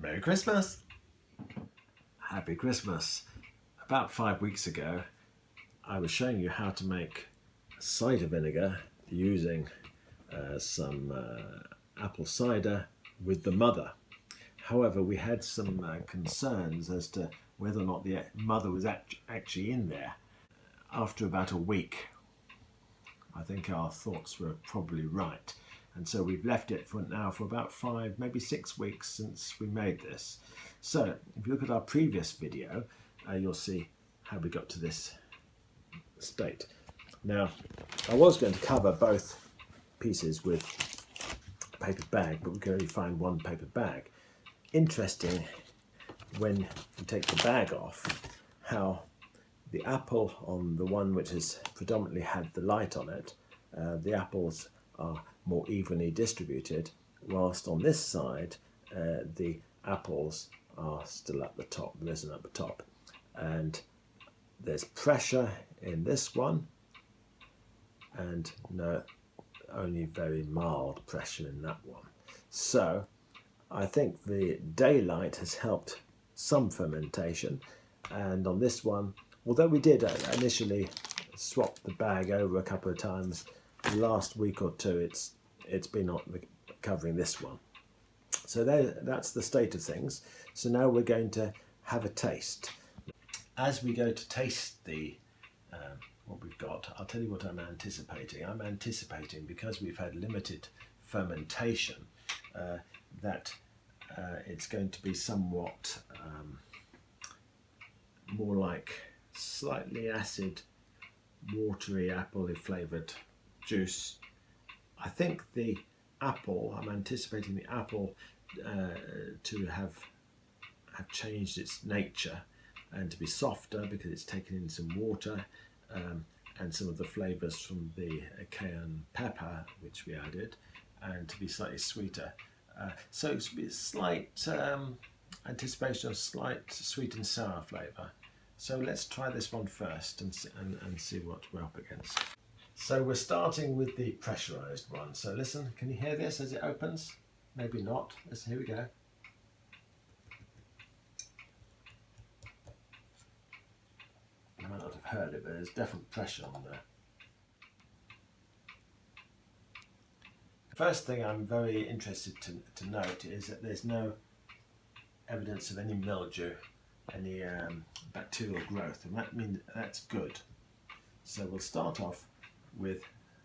Merry Christmas! Happy Christmas! About 5 weeks ago, I was showing you how to make cider vinegar using some apple cider with the mother. However, we had some concerns as to whether or not the mother was actually in there. After about a week, I think our thoughts were probably right. And so we've left it for now for about 5, maybe 6 weeks since we made this. So if you look at our previous video, you'll see how we got to this state. Now, I was going to cover both pieces with a paper bag, but we could only find one paper bag. Interesting, when you take the bag off, how the apple on the one which has predominantly had the light on it, the apples are more evenly distributed, whilst on this side the apples are still at the top, risen at the top, and there's pressure in this one and no, only very mild pressure in that one. So I think the daylight has helped some fermentation, and on this one, although we did initially swap the bag over a couple of times, the last week or two it's been covering this one. So that's the state of things. So now we're going to have a taste. As we go to taste the what we've got, I'll tell you what I'm anticipating. I'm anticipating, because we've had limited fermentation, that it's going to be somewhat more like slightly acid, watery, apple flavoured juice. I think the apple, I'm anticipating the apple to have changed its nature and to be softer because it's taken in some water and some of the flavours from the cayenne pepper which we added, and to be slightly sweeter. So it's a slight anticipation of slight sweet and sour flavour. So let's try this one first and see what we're up against. So we're starting with the pressurised one. So listen, can you hear this as it opens? Maybe not. Listen, here we go. You might not have heard it, but there's definite pressure on there. First thing I'm very interested to note is that there's no evidence of any mildew, any bacterial growth, and that means that's good. So we'll start off with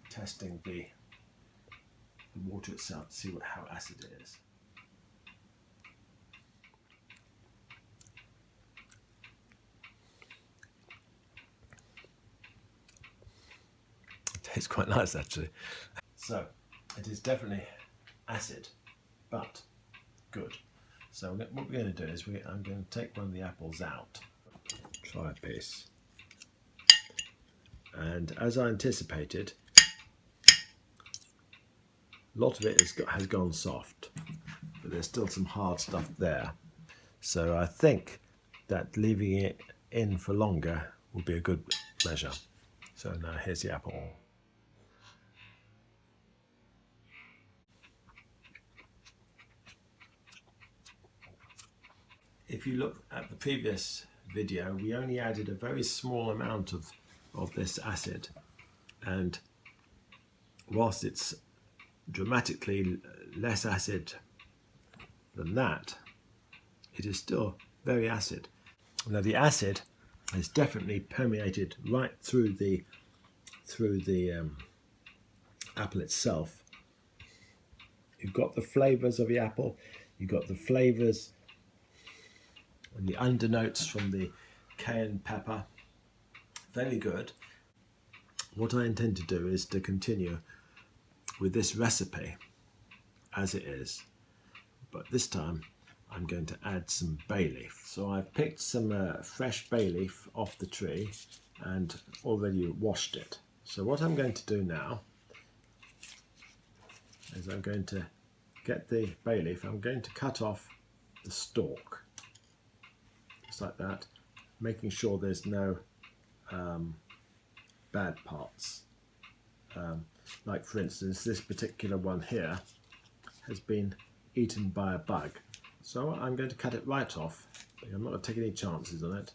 testing the water itself to see how acid it is. It tastes quite nice, actually. So it is definitely acid, but good. So what we're going to do is I'm going to take one of the apples out, try a piece, and as I anticipated, a lot of it has gone soft, but there's still some hard stuff there. So I think that leaving it in for longer will be a good measure. So now here's the apple. If you look at the previous video, we only added a very small amount of this acid, and whilst it's dramatically less acid than that, it is still very acid. Now the acid has definitely permeated right through the apple itself. You've got the flavours of the apple, you've got the flavours and the undernotes from the cayenne pepper. Very good. What I intend to do is to continue with this recipe as it is, but this time I'm going to add some bay leaf. So I've picked some fresh bay leaf off the tree and already washed it. So what I'm going to do now is I'm going to get the bay leaf, I'm going to cut off the stalk, just like that, making sure there's no bad parts. Like for instance, this particular one here has been eaten by a bug, So I'm going to cut it right off. I'm not going to take any chances on it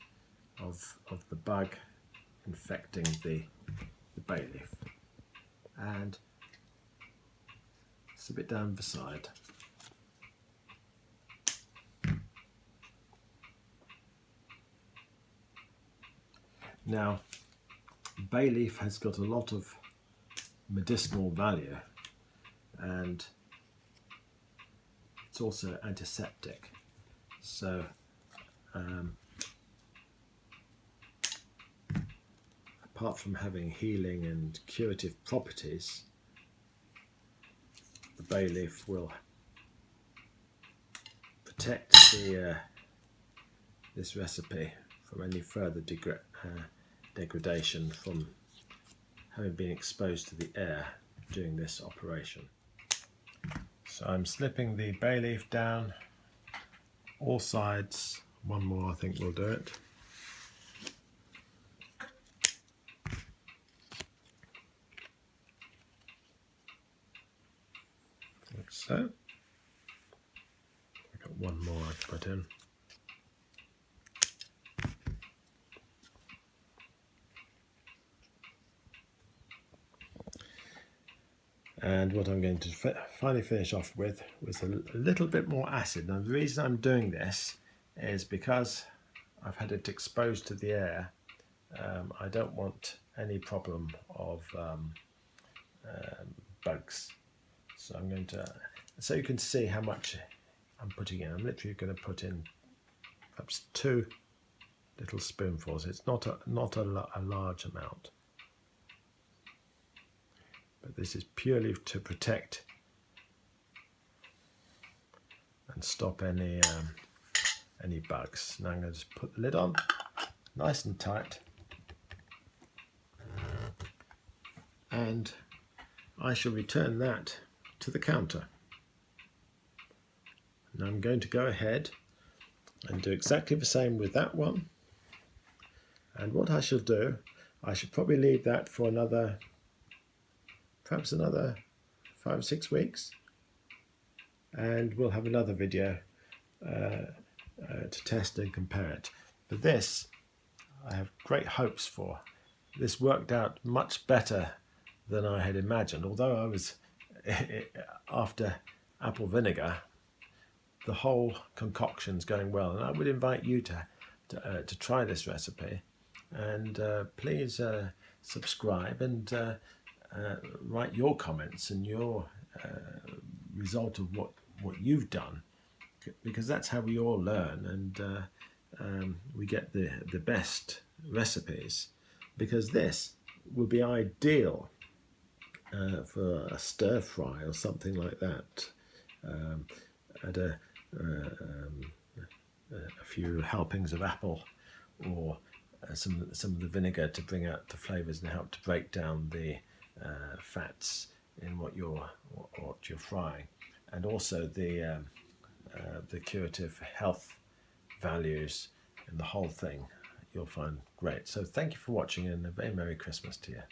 of the bug infecting the bay leaf. And slip it down the side. Now, bay leaf has got a lot of medicinal value, and it's also antiseptic. So apart from having healing and curative properties, the bay leaf will protect this recipe from any further degradation from having been exposed to the air during this operation. So I'm slipping the bay leaf down all sides. One more I think will do it. Like so. I've got one more I can put in. And what I'm going to finally finish off with was a little bit more acid. Now the reason I'm doing this is because I've had it exposed to the air. I don't want any problem of bugs. So I'm going to, so you can see how much I'm putting in. I'm literally going to put in perhaps 2 little spoonfuls. It's not a large amount. But this is purely to protect and stop any bugs. Now I'm going to just put the lid on, nice and tight, and I shall return that to the counter. Now I'm going to go ahead and do exactly the same with that one. And what I shall do, I should probably leave that for perhaps another 5 or 6 weeks, and we'll have another video to test and compare it. But this, I have great hopes for. This worked out much better than I had imagined, although I was, after apple vinegar, the whole concoction's going well, and I would invite you to try this recipe, and please subscribe and write your comments and your result of what you've done, because that's how we all learn, and we get the best recipes, because this will be ideal for a stir fry or something like that. Add a few helpings of apple, or some of the vinegar to bring out the flavours and help to break down the fats in what you're frying, and also the curative health values in the whole thing. You'll find great. So thank you for watching, and a very Merry Christmas to you.